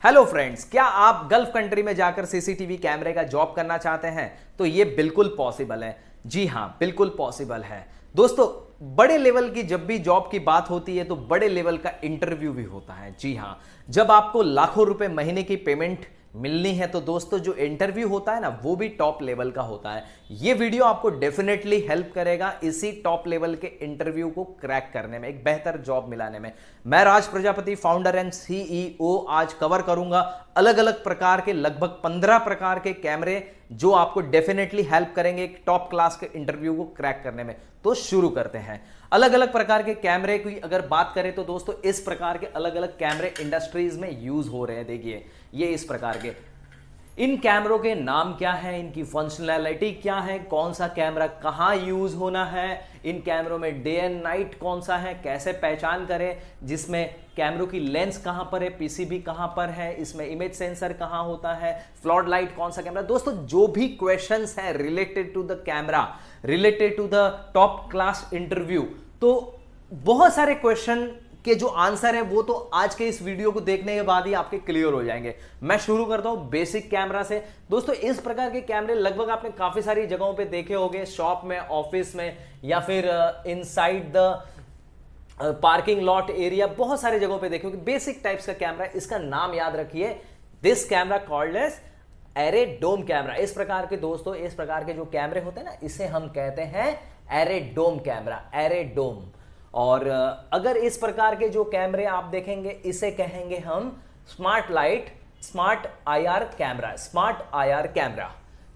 Hello friends, क्या आप gulf country में जाकर सीसीटीवी कैमरे का जॉब करना चाहते हैं? तो ये बिल्कुल पॉसिबल है। जी हां, बिल्कुल पॉसिबल है। दोस्तों, बड़े लेवल की जब भी जॉब की बात होती है तो बड़े लेवल का इंटरव्यू भी होता है। जी हां, जब आपको लाखों रुपए महीने की पेमेंट मिलनी है तो दोस्तों जो इंटरव्यू होता है ना, वो भी टॉप लेवल का होता है। ये वीडियो आपको डेफिनेटली हेल्प करेगा इसी टॉप लेवल के इंटरव्यू को क्रैक करने में, एक बेहतर जॉब मिलाने में। मैं राज प्रजापति, फाउंडर एंड सीईओ, आज कवर करूंगा अलग अलग प्रकार के, लगभग 15 प्रकार के कैमरे जो आपको डेफिनेटली हेल्प करेंगे एक टॉप क्लास के इंटरव्यू को क्रैक करने में। तो शुरू करते हैं। अलग अलग प्रकार के कैमरे की अगर बात करें तो दोस्तों इस प्रकार के अलग अलग कैमरे इंडस्ट्रीज में यूज हो रहे हैं। देखिए, ये इस प्रकार के, इन कैमरों के नाम क्या है, इनकी फंक्शनैलिटी क्या है, कौन सा कैमरा कहां यूज होना है, इन कैमरों में डे एंड नाइट कौन सा है, कैसे पहचान करें, जिसमें कैमरों की लेंस कहां पर है, पीसीबी कहां पर है, इसमें इमेज सेंसर कहां होता है, फ्लड लाइट कौन सा कैमरा। दोस्तों जो भी क्वेश्चंस हैं related to the camera, related to the top class interview, तो बहुत सारे क्वेश्चन के जो आंसर है वो तो आज के इस वीडियो को देखने के बाद ही आपके क्लियर हो जाएंगे। मैं शुरू करता हूं बेसिक कैमरा से। दोस्तों इस प्रकार के कैमरे लगभग आपने काफी सारी जगहों पे देखे होंगे, शॉप में, ऑफिस में, या फिर inside the parking lot area, बहुत सारी जगहों पे देखे होंगे। बेसिक टाइप्स का कैमरा, इसका नाम याद रखिए, this camera called as array dome camera. इस प्रकार के दोस्तों, इस प्रकार के जो कैमरे होते हैं ना, इसे हम कहते हैं एरे डोम कैमरा, एरे डोम। और अगर इस प्रकार के जो कैमरे आप देखेंगे, इसे कहेंगे हम smart light, smart IR camera, smart IR camera.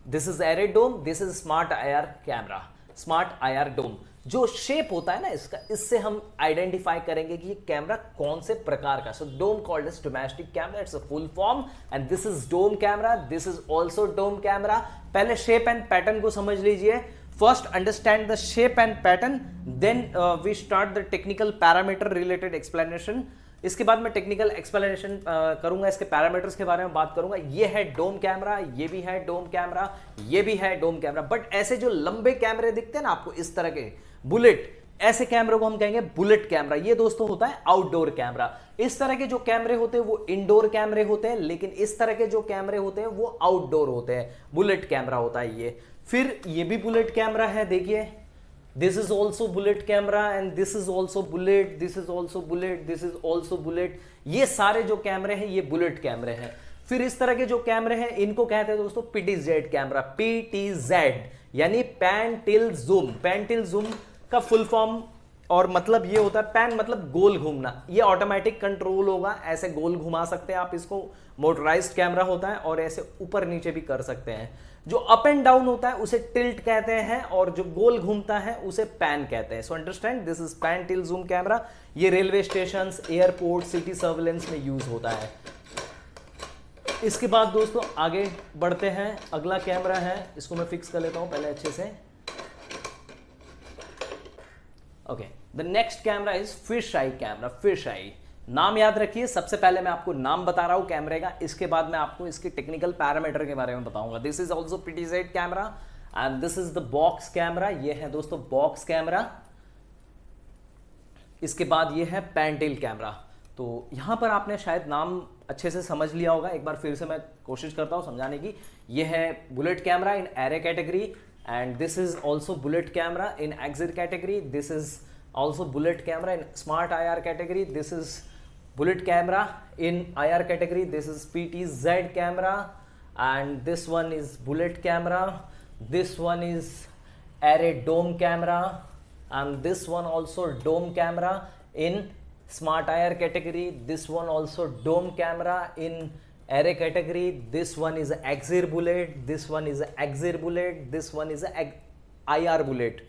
This is array dome, this is smart IR camera, smart IR dome. जो शेप होता है ना इसका, इससे हम आइडेंटिफाई करेंगे कि ये कैमरा कौन से प्रकार का। So dome called as domestic camera, it's a full form, and this is dome camera, this is also dome camera. पहले शेप एंड पैटर्न को समझ लीजिए। First understand the shape and pattern, then we start the technical parameter related explanation. इसके बाद मैं technical explanation करूंगा, इसके parameters के बारे में बात करूंगा। ये है डोम कैमरा, ये भी है डोम कैमरा, ये भी है डोम कैमरा। बट ऐसे जो लंबे कैमरे दिखते हैं ना आपको इस तरह के, बुलेट, ऐसे कैमरों को हम कहेंगे बुलेट कैमरा। ये दोस्तों होता है आउटडोर कैमरा। इस तरह के जो कैमरे होते हैं वो इंडोर कैमरे होते हैं, लेकिन इस तरह के जो कैमरे होते हैं वो आउटडोर होते हैं, बुलेट कैमरा होता है ये। फिर ये भी बुलेट कैमरा है, देखिए, this is also bullet camera, and this is also bullet, this is also bullet, this is also bullet. ये सारे जो कैमरे हैं ये बुलेट कैमरे हैं। फिर इस तरह के जो कैमरे हैं इनको कहते हैं दोस्तों पीटीजेड कैमरा, पीटीजेड यानी pan tilt zoom. Pan tilt zoom का फुल फॉर्म और मतलब ये होता है, पैन मतलब गोल घूमना, ये ऑटोमेटिक कंट्रोल होगा, ऐसे गोल घुमा सकते हैं आप इसको। मोटराइज्ड कैमरा होता है और ऐसे ऊपर नीचे भी कर सकते हैं। जो अप एंड डाउन होता है उसे टिल्ट कहते हैं, और जो गोल घूमता है उसे पैन कहते हैं। So understand, this is pan tilt zoom camera. ये railway station, airport, city surveillance में यूज होता है। इसके बाद दोस्तों आगे बढ़ते हैं। अगला कैमरा है, इसको मैं फिक्स कर लेता हूं पहले अच्छे से। Okay, the next camera is fish eye camera, fish eye. नाम याद रखिए, सबसे पहले मैं आपको नाम बता रहा हूं कैमरे का, इसके बाद मैं आपको इसके टेक्निकल पैरामीटर के बारे में बताऊंगा। This is also PTZ camera and this is the box camera. ये है दोस्तों बॉक्स कैमरा। इसके बाद ये है पैनटेल कैमरा। तो यहां पर आपने शायद नाम अच्छे से समझ लिया होगा, एक बार फिर से मैं कोशिश करता हूं समझाने की। ये है bullet camera in array category, and this is also bullet camera in axis category. This is also bullet camera in smart IR category. This is bullet camera in IR category. This is PTZ camera, and this one is bullet camera. This one is array dome camera, and this one also dome camera in smart IR category. This one also dome camera in array category. This one is axir bullet, this one is axir bullet, this one is a IR bullet,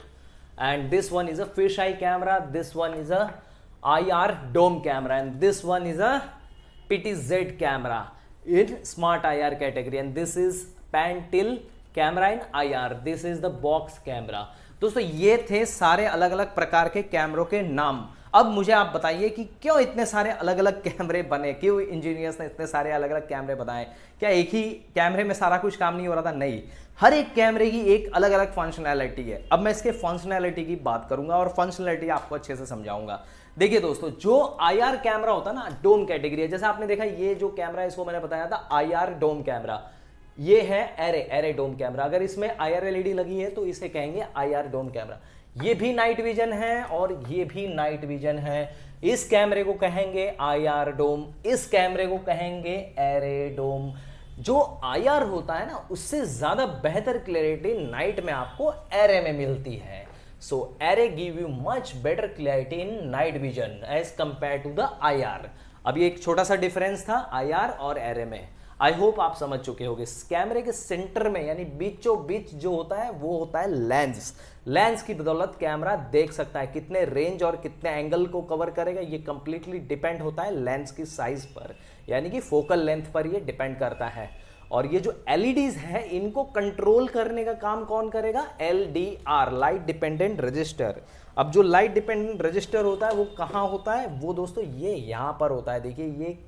and this one is a fish eye camera, this one is a IR dome camera, and this one is a PTZ camera in smart IR category, and this is pan till camera in IR. This is the box camera. दोस्तों ये थे सारे अलग अलग प्रकार के कैमरों के नाम। अब मुझे आप बताइए कि क्यों इतने सारे अलग अलग कैमरे बने, क्यों इंजीनियर्स ने इतने सारे अलग अलग कैमरे बनाए? क्या एक ही कैमरे में सारा कुछ काम नहीं हो रहा था? नहीं, हर एक कैमरे की एक अलग अलग फंक्शनैलिटी है। अब मैं इसके फंक्शनैलिटी की बात करूंगा और फंक्शनैलिटी आपको अच्छे से समझाऊंगा। देखिए दोस्तों, जो आईआर कैमरा होता है ना, डोम कैटेगरी है। जैसे आपने देखा ये जो कैमरा है, इसको मैंने बताया था आईआर डोम कैमरा, ये है एरे डोम कैमरा। अगर इसमें आईआर एलईडी लगी है तो इसे कहेंगे आईआर डोम कैमरा। ये भी नाइट विजन है और ये भी नाइट विजन है। इस कैमरे को कहेंगे आईआर डोम, इस कैमरे को कहेंगे एरे डोम। जो आईआर होता है ना, उससे ज्यादा बेहतर क्लैरिटी नाइट में आपको एरे में मिलती है। So array give you much better clarity in night vision as compared to the IR। अब ये एक छोटा सा डिफरेंस था IR और array में। आई होप आप समझ चुके होंगे। कैमरे के सेंटर में यानी बीचों बीच जो होता है वो होता है लेंस। लेंस की बदौलत कैमरा देख सकता है कितने रेंज और कितने एंगल को कवर करेगा। ये कंप्लीटली डिपेंड होता है लेंस की साइज पर, यानी कि फोकल लेंथ पर ये डिपेंड करता है। और ये जो एलईडीज है इनको कंट्रोल करने का काम कौन करेगा? LDR, light dependent register. अब जो लाइट डिपेंडेंट रजिस्टर होता है वो कहाँ होता है? वो दोस्तों ये यहां पर होता है। देखिए ये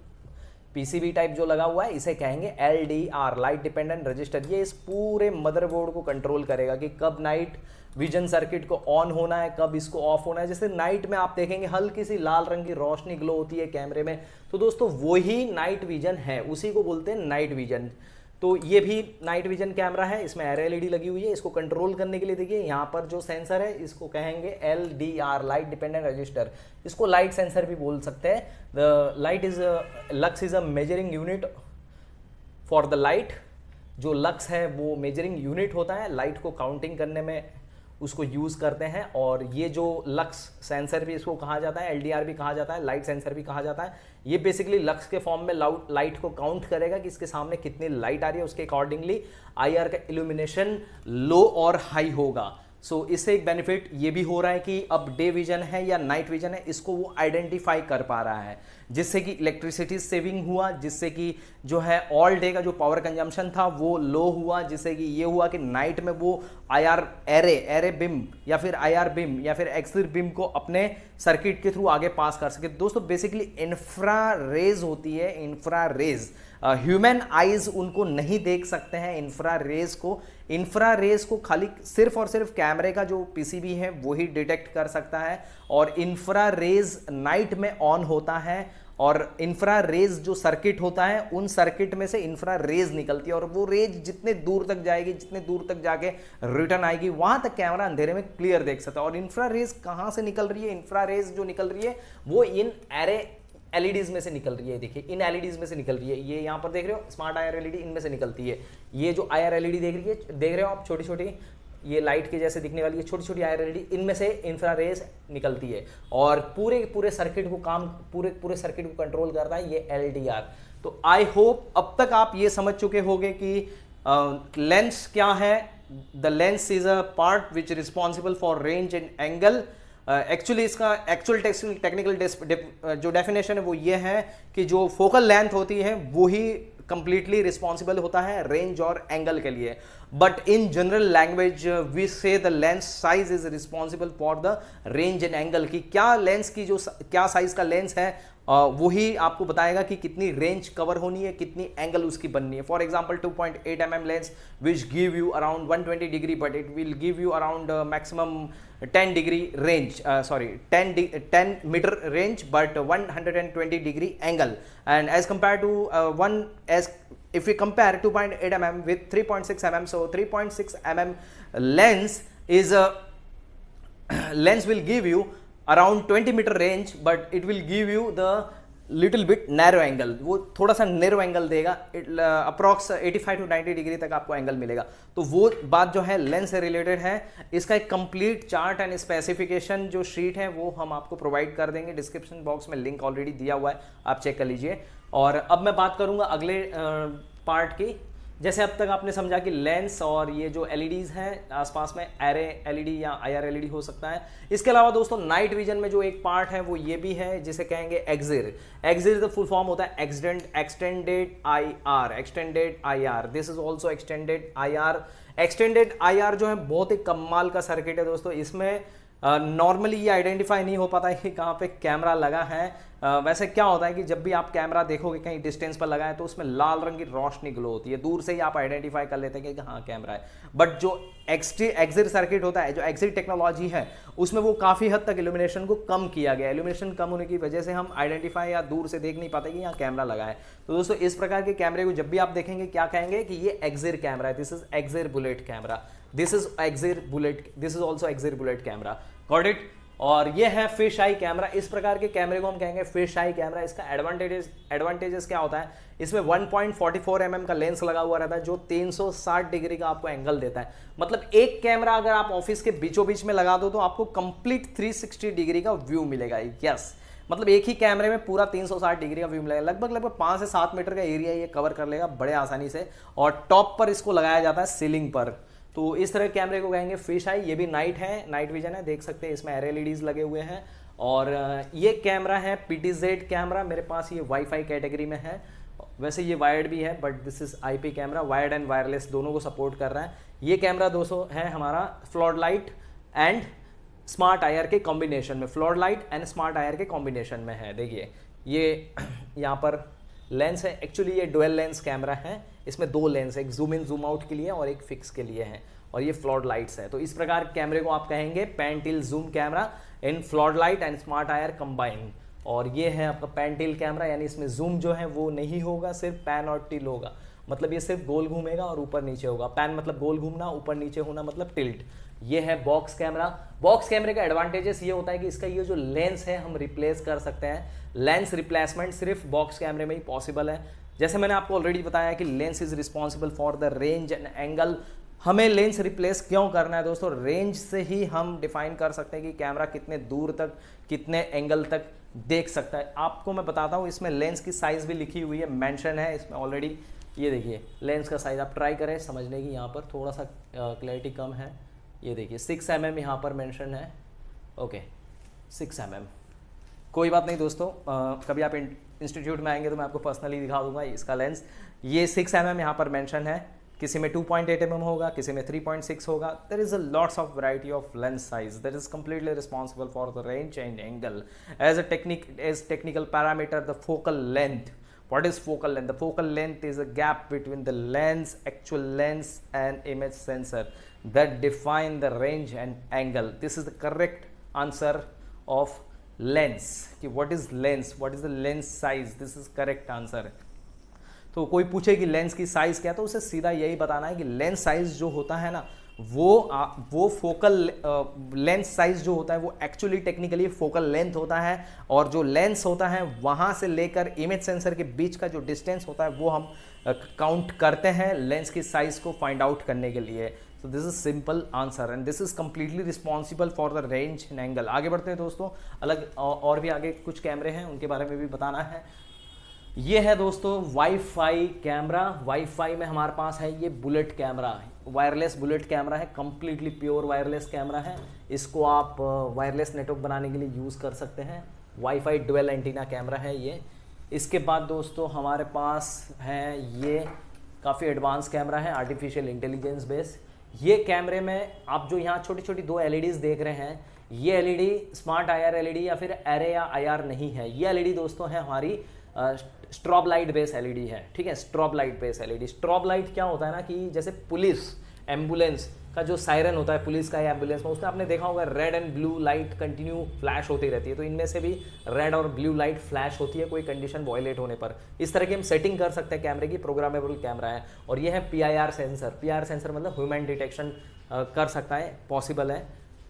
पीसीबी टाइप जो लगा हुआ है इसे कहेंगे एलडीआर, लाइट डिपेंडेंट रजिस्टर। ये इस पूरे मदरबोर्ड को कंट्रोल करेगा कि कब नाइट विजन सर्किट को ऑन होना है, कब इसको ऑफ होना है। जैसे नाइट में आप देखेंगे हल्की सी लाल रंग की रोशनी ग्लो होती है कैमरे में, तो दोस्तों वही नाइट विजन है, उसी को बोलते हैं नाइट विजन। तो ये भी नाइट विजन कैमरा है, इसमें एरे एलईडी लगी हुई है। इसको कंट्रोल करने के लिए देखिए यहाँ पर जो सेंसर है इसको कहेंगे एलडीआर, लाइट डिपेंडेंट रजिस्टर। इसको लाइट सेंसर भी बोल सकते हैं। The light is lux is a measuring unit for the light. जो लक्स है वो मेजरिंग यूनिट होता है, लाइट को काउंटिंग करने में उसको यूज़ करते हैं। और ये जो लक्स सेंसर भी इसको कहा जाता है, एलडीआर भी कहा जाता है, लाइट सेंसर भी कहा जाता है। ये बेसिकली लक्स के फॉर्म में लाइट को काउंट करेगा कि इसके सामने कितनी लाइट आ रही है, उसके अकॉर्डिंगली आईआर का इल्यूमिनेशन लो और हाई होगा। सो इससे एक बेनिफिट ये भी हो रहा है कि अब डे विजन है या नाइट विजन है इसको वो आइडेंटिफाई कर पा रहा है, जिससे कि इलेक्ट्रिसिटी सेविंग हुआ, जिससे कि जो है ऑल डे का जो पावर कंजम्पशन था वो लो हुआ, जिससे कि ये हुआ कि नाइट में वो आईआर एरे बिम या फिर आईआर बिम या फिर एक्सिर बिम को अपने सर्किट के थ्रू आगे पास कर सके। दोस्तों बेसिकली इंफ्रा रेज होती है, इंफ्रा रेज। ह्यूमन आईज उनको नहीं देख सकते हैं इंफ्रा रेज को। इंफ्रा रेज को खाली सिर्फ और सिर्फ कैमरे का जो पीसीबी है वही डिटेक्ट कर सकता है। और इंफ्रा रेज नाइट में ऑन होता है और इंफ्रा रेज जो सर्किट होता है उन सर्किट में से इंफ्रा रेज निकलती है और वो रेज जितने दूर तक जाएगी, जितने दूर तक जाके रिटर्न आएगी, वहां तक कैमरा अंधेरे में क्लियर देख सकता है। और इंफ्रा रेज कहां से निकल रही है? इंफ्रा रेज जो निकल रही है वो इन एरे एलईडीज में से निकल रही है। देखिए इन एलईडीज में से निकल रही है। ये यहाँ पर देख रहे हो स्मार्ट आईआर एलईडी, इनमें से निकलती है। ये जो आईआर एलईडी देख रहे हो आप, छोटी छोटी ये लाइट के जैसे दिखने वाली है छोटी छोटी आईआर एलईडी, इनमें से इंफ्रारेज निकलती है और पूरे सर्किट को पूरे सर्किट को कंट्रोल करता है ये एलडीआर। तो आई होप अब तक आप ये समझ चुके होंगे कि लेंस क्या है। The lens is a part which responsible for range and angle. Actually इसका एक्चुअल टेक्निकल जो डेफिनेशन है वो ये है कि जो फोकल लेंथ होती है वो ही कंप्लीटली रिस्पॉन्सिबल होता है रेंज और एंगल के लिए। But in general language we say the lens size is responsible for the range and angle. की क्या लेंस की जो क्या साइज का लेंस है वही आपको बताएगा कि कितनी रेंज कवर होनी है, कितनी एंगल उसकी बननी है। For example 2.8 mm lens which give you around 120 degree but it will give you around maximum 10 degree range, 10 meter range but 120 degree angle. And as compare to if we compare 2.8 mm with 3.6 mm, so 3.6 mm lens will give you around 20 meter range, but it will give you the little bit narrow angle। वो थोड़ा सा narrow angle देगा, approx 85 to 90 degree तक आपको angle मिलेगा। तो वो बात जो है लेंस से रिलेटेड है। इसका एक कंप्लीट चार्ट एंड स्पेसिफिकेशन जो शीट है वो हम आपको प्रोवाइड कर देंगे, डिस्क्रिप्शन बॉक्स में लिंक ऑलरेडी दिया हुआ है, आप चेक कर लीजिए। और अब मैं बात करूंगा अगले पार्ट की। जैसे अब तक आपने समझा कि लेंस और ये जो एलईडीज हैं आसपास में एरे एलईडी या आईआर एलईडी हो सकता है। इसके अलावा दोस्तों नाइट विजन में जो एक पार्ट है वो ये भी है जिसे कहेंगे एक्सिर। एक्सिर का फुल फॉर्म होता है extended IR. This is also extended IR. Extended IR जो है बहुत ही कमाल का सर्किट है दोस्तों। इसमें नॉर्मली ये आइडेंटिफाई नहीं हो पाता है कि कहाँ पे कैमरा लगा है, वैसे क्या होता है कि जब भी आप कैमरा देखोगे कहीं डिस्टेंस पर लगाए तो उसमें लाल रंग की रोशनी ग्लो होती है, दूर से ही आप आइडेंटिफाई कर लेते हैं कि हाँ कैमरा है। बट जो एक्सिट सर्किट होता है, जो एक्सिट टेक्नोलॉजी है, उसमें वो काफ़ी हद तक इल्यूमिनेशन को कम किया गया है। इल्यूमिनेशन कम होने की वजह से हम आइडेंटिफाई या दूर से देख नहीं पाते कि यहाँ कैमरा लगा है। तो दोस्तों इस प्रकार के कैमरे को जब भी आप देखेंगे क्या कहेंगे कि ये एक्सिर कैमरा है, this is EXIR bullet camera, this is EXIR bullet, this is also EXIR bullet camera, got it. और ये है फिश आई कैमरा, इस प्रकार के कैमरे को हम कहेंगे फिश आई कैमरा। इसका एडवांटेजेस क्या होता है, इसमें 1.44 mm का लेंस लगा हुआ रहता है जो 360 डिग्री का आपको एंगल देता है। मतलब एक कैमरा अगर आप ऑफिस के बीचों बीच में लगा दो तो आपको कंप्लीट 360 डिग्री का व्यू मिलेगा। यस, मतलब एक ही कैमरे में पूरा 360 डिग्री का व्यू मिलेगा। लगभग 5 से 7 मीटर का एरिया ये कवर कर लेगा बड़े आसानी से। और टॉप पर इसको लगाया जाता है सीलिंग पर। तो इस तरह कैमरे को कहेंगे फिश आई। ये भी नाइट है, नाइट विजन है, देख सकते हैं इसमें एलईडीज लगे हुए हैं। और ये कैमरा है PTZ कैमरा, मेरे पास ये वाईफाई कैटेगरी में है। वैसे ये वायर्ड भी है but this is IP camera, wired and wireless दोनों को सपोर्ट कर रहा है। ये कैमरा दोस्तों है हमारा flood light and smart IR के कॉम्बिनेशन में, flood light and smart IR के कॉम्बिनेशन में है। देखिए ये यहाँ पर लेंस है, एक्चुअली ये डुअल लेंस कैमरा है, इसमें 2 लेंस है, एक जूम इन जूम आउट के लिए और एक फिक्स के लिए है। और ये फ्लड लाइट्स है। तो इस प्रकार कैमरे को आप कहेंगे pan tilt zoom camera in flood light and smart IR combine. और ये है आपका पैन टिल्ट कैमरा, यानी इसमें जूम जो है वो नहीं होगा, सिर्फ पैन और टिल होगा। मतलब ये सिर्फ गोल घूमेगा और ऊपर नीचे होगा। पैन मतलब गोल घूमना, ऊपर नीचे होना मतलब टिल्ट। ये है बॉक्स कैमरा। बॉक्स कैमरे का एडवांटेजेस ये होता है कि इसका ये जो लेंस है हम रिप्लेस कर सकते हैं। लेंस रिप्लेसमेंट सिर्फ बॉक्स कैमरे में ही पॉसिबल है। जैसे मैंने आपको ऑलरेडी बताया कि lens is responsible for the range and angle. हमें लेंस रिप्लेस क्यों करना है दोस्तों, रेंज से ही हम डिफाइन कर सकते हैं कि कैमरा कितने दूर तक, कितने एंगल तक देख सकता है। आपको मैं बताता हूँ, इसमें लेंस की साइज भी लिखी हुई है, मेंशन है इसमें ऑलरेडी। ये देखिए लेंस का साइज आप ट्राई करें समझने की, यहाँ पर थोड़ा सा क्लैरिटी कम है। ये देखिए 6 mm यहाँ पर मेंशन है। ओके 6 mm, कोई बात नहीं दोस्तों, कभी आप इंस्टीट्यूट में आएंगे तो मैं आपको पर्सनली दिखा दूंगा इसका लेंस। ये 6 mm यहाँ पर मेंशन है, किसी में 2.8 mm होगा, किसी में 3.6 होगा। There is a lots of variety of lens size that is completely responsible for the range and angle as technical parameter the focal length. What is focal length? The focal length is a gap between the lens, actual lens and image sensor that define the range and angle. This is the correct answer of lens. What is lens? What is the lens size? This is correct answer. तो कोई पूछे कि lens की size क्या है तो उसे सीधा यही बताना है कि लेंस साइज जो होता है ना वो फोकल लेंस साइज जो होता है वो एक्चुअली टेक्निकली फोकल लेंथ होता है। और जो लेंस होता है वहाँ से लेकर इमेज सेंसर के बीच का जो डिस्टेंस होता है वो हम काउंट करते हैं लेंस की साइज को फाइंड आउट करने के लिए। So this is simple answer and this is completely responsible for the range and angle. आगे बढ़ते हैं दोस्तों, अलग और भी आगे कुछ कैमरे हैं उनके बारे में भी बताना है। ये है दोस्तों वाईफाई कैमरा। वाईफाई में हमारे पास है ये bullet camera, wireless bullet camera है, कंप्लीटली प्योर वायरलेस कैमरा है। इसको आप वायरलेस नेटवर्क बनाने के लिए यूज़ कर सकते हैं। वाईफाई डुअल एंटीना कैमरा है ये। इसके बाद दोस्तों हमारे पास है ये काफ़ी एडवांस कैमरा है, आर्टिफिशियल इंटेलिजेंस बेस। ये कैमरे में आप जो यहाँ छोटी छोटी 2 LEDs देख रहे हैं, ये LED स्मार्ट IR LED या फिर एरे या IR नहीं है। ये LED दोस्तों है हमारी स्ट्रॉब लाइट बेस LED है, ठीक है, strobe light base LED। Strobe light क्या होता है ना कि जैसे पुलिस एम्बुलेंस का जो सायरन होता है पुलिस का या एम्बुलेंस में, उसमें आपने देखा होगा red and blue light continue flash होती रहती है। तो इनमें से भी रेड और ब्लू लाइट फ्लैश होती है कोई कंडीशन वॉयलेट होने पर। इस तरह की हम सेटिंग कर सकते हैं कैमरे की, प्रोग्रामेबल कैमरा है। और ये है PIR सेंसर। PIR सेंसर मतलब ह्यूमन डिटेक्शन कर सकता है, पॉसिबल है।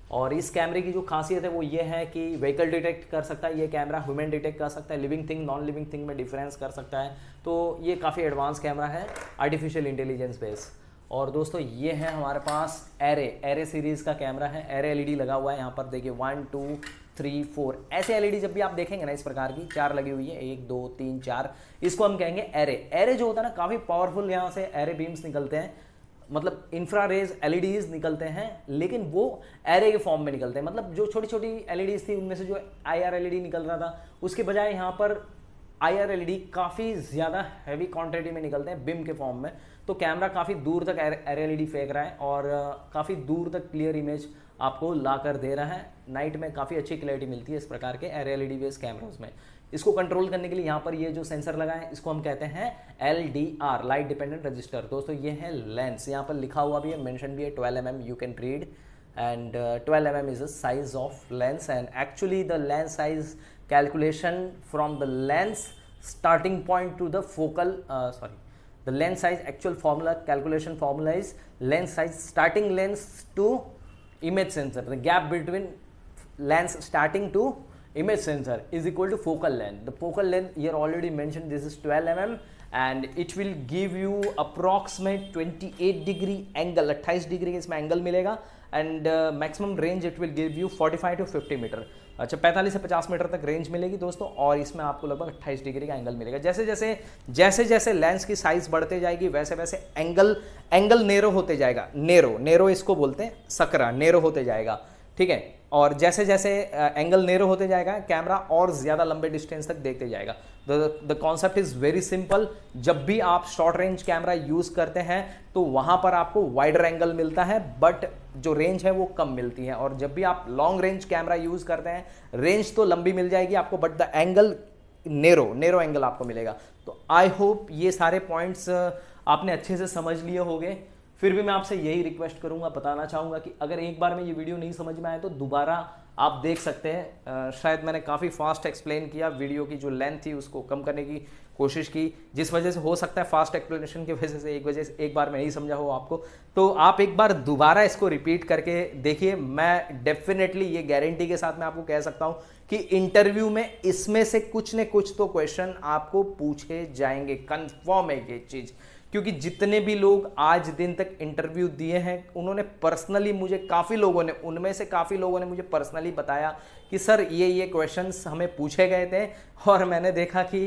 और इस कैमरे की जो खासियत है वो ये है कि व्हीकल डिटेक्ट कर सकता है ये कैमरा, ह्यूमन डिटेक्ट कर सकता है, living thing non living thing में डिफरेंस कर सकता है। तो ये काफ़ी एडवांस कैमरा है, आर्टिफिशियल इंटेलिजेंस बेस। और दोस्तों ये है हमारे पास एरे सीरीज़ का कैमरा है। एरे LED लगा हुआ है यहाँ पर, देखिए 1 2 3 4 ऐसे LED जब भी आप देखेंगे ना इस प्रकार की 4 लगी हुई है, 1 2 3 4, इसको हम कहेंगे एरे जो होता है ना काफ़ी पावरफुल यहाँ से एरे बीम्स निकलते हैं, मतलब इंफ्रारेज LEDs निकलते हैं, लेकिन वो एरे के फॉर्म में निकलते हैं। मतलब जो छोटी छोटी LEDs थी उनमें से जो IR LED निकल रहा था उसके बजाय यहाँ पर IR LED काफ़ी ज़्यादा हैवी क्वांटिटी में निकलते हैं बिम के फॉर्म में। तो कैमरा काफ़ी दूर तक एरे LED फेंक रहा है और काफ़ी दूर तक क्लियर इमेज आपको ला कर दे रहा है। नाइट में काफ़ी अच्छी क्लैरिटी मिलती है इस प्रकार के एरे LED बेस्ड कैमरास में। इसको कंट्रोल करने के लिए यहाँ पर ये जो सेंसर लगा है इसको हम कहते हैं LDR, लाइट डिपेंडेंट रजिस्टर। दोस्तों ये है लेंस, यहाँ पर लिखा हुआ भी है, मेंशन भी है 12 mm, you can read, and 12 mm is the size of lens, and actually the lens size calculation from the lens starting point to the focal the lens size actual formula calculation formula is lens size starting lens to image sensor, the gap between lens starting to image sensor is equal to focal length. The focal length here already mentioned, this is 12 mm and it will give you approximate 28 degree angle, 28 degree का इसमें angle मिलेगा and maximum range it will give you 45 to 50 meter, अच्छा 45 से 50 metre तक range मिलेगी दोस्तों, और इसमें आपको लगभग 28 डिग्री का एंगल मिलेगा। जैसे जैसे लेंस की साइज बढ़ते जाएगी वैसे वैसे एंगल नेरो होते जाएगा, नेरो इसको बोलते हैं, सकरा नेरो होते जाएगा, ठीक है। और जैसे जैसे एंगल नेरो होते जाएगा कैमरा और ज़्यादा लंबे डिस्टेंस तक देखते जाएगा। The concept is very simple, जब भी आप शॉर्ट रेंज कैमरा यूज़ करते हैं तो वहाँ पर आपको वाइडर एंगल मिलता है बट जो रेंज है वो कम मिलती है, और जब भी आप लॉन्ग रेंज कैमरा यूज़ करते हैं रेंज तो लंबी मिल जाएगी आपको but the angle narrow angle आपको मिलेगा। तो आई होप ये सारे पॉइंट्स आपने अच्छे से समझ लिए होंगे। फिर भी मैं आपसे यही रिक्वेस्ट करूंगा, बताना चाहूँगा कि अगर एक बार में ये वीडियो नहीं समझ में आए तो दोबारा आप देख सकते हैं। शायद मैंने काफ़ी फास्ट एक्सप्लेन किया, वीडियो की जो लेंथ थी उसको कम करने की कोशिश की, जिस वजह से हो सकता है फास्ट एक्सप्लेनेशन की वजह से एक बार में नहीं समझा हो आपको, तो आप एक बार दोबारा इसको रिपीट करके देखिए। मैं डेफिनेटली ये गारंटी के साथ मैं आपको कह सकता हूँ कि इंटरव्यू में इसमें से कुछ न कुछ तो क्वेश्चन आपको पूछे जाएंगे, कन्फर्म है ये चीज़, क्योंकि जितने भी लोग आज दिन तक इंटरव्यू दिए हैं उन्होंने पर्सनली मुझे उनमें से काफ़ी लोगों ने मुझे पर्सनली बताया कि सर ये क्वेश्चंस हमें पूछे गए थे और मैंने देखा कि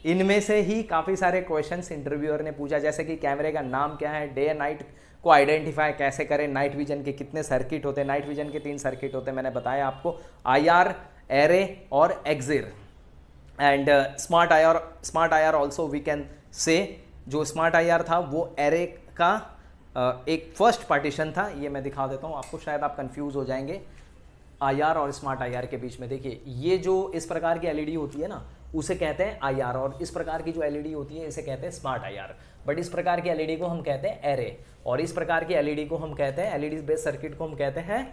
इनमें से ही काफ़ी सारे क्वेश्चंस इंटरव्यूअर ने पूछा, जैसे कि कैमरे का नाम क्या है, डे एंड नाइट को आइडेंटिफाई कैसे करें, नाइट विजन के कितने सर्किट होते हैं, नाइट विजन के 3 सर्किट होते हैं, मैंने बताया आपको, IR, एरे और EXIR, and smart IR also we can say. जो स्मार्ट IR था वो एरे का एक फर्स्ट पार्टीशन था, ये मैं दिखा देता हूँ आपको, शायद आप कंफ्यूज हो जाएंगे IR और स्मार्ट IR के बीच में। देखिए ये जो इस प्रकार की LED होती है ना उसे कहते हैं IR, और इस प्रकार की जो LED होती है इसे कहते हैं स्मार्ट IR, बट इस प्रकार की LED को हम कहते हैं एरे, और इस प्रकार की LED को हम कहते हैं LED बेस्ड सर्किट को हम कहते हैं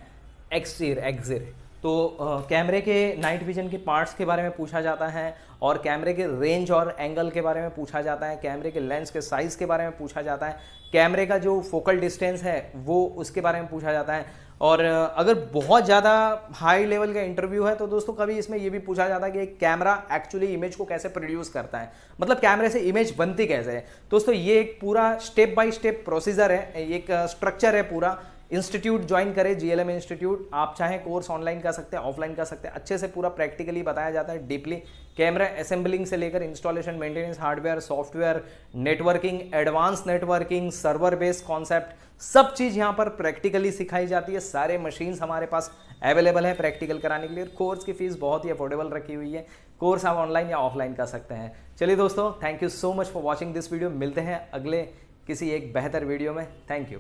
एक्सिर। तो कैमरे के नाइट विजन के पार्ट्स के बारे में पूछा जाता है, और कैमरे के रेंज और एंगल के बारे में पूछा जाता है, कैमरे के लेंस के साइज के बारे में पूछा जाता है, कैमरे का जो फोकल डिस्टेंस है वो उसके बारे में पूछा जाता है। और अगर बहुत ज़्यादा हाई लेवल का इंटरव्यू है तो दोस्तों कभी इसमें ये भी पूछा जाता है कि एक कैमरा एक्चुअली इमेज को कैसे प्रोड्यूस करता है, मतलब कैमरे से इमेज बनती कैसे है। दोस्तों ये एक पूरा स्टेप बाय स्टेप प्रोसीजर है, एक स्ट्रक्चर है पूरा। इंस्टीट्यूट ज्वाइन करें, GLM इंस्टीट्यूट, आप चाहें कोर्स ऑनलाइन कर सकते हैं, ऑफलाइन कर सकते हैं, अच्छे से पूरा प्रैक्टिकली बताया जाता है डीपली। कैमरा असेंबलिंग से लेकर installation, maintenance, hardware, software, networking, advance networking, server based concept, सब चीज़ यहाँ पर प्रैक्टिकली सिखाई जाती है। सारे मशीन्स हमारे पास अवेलेबल है प्रैक्टिकल कराने के लिए। कोर्स की फीस बहुत ही अफोर्डेबल रखी हुई है, कोर्स आप ऑनलाइन या ऑफलाइन कर सकते हैं। चलिए दोस्तों, thank you so much for watching this video, मिलते हैं अगले किसी एक बेहतर वीडियो में। Thank you.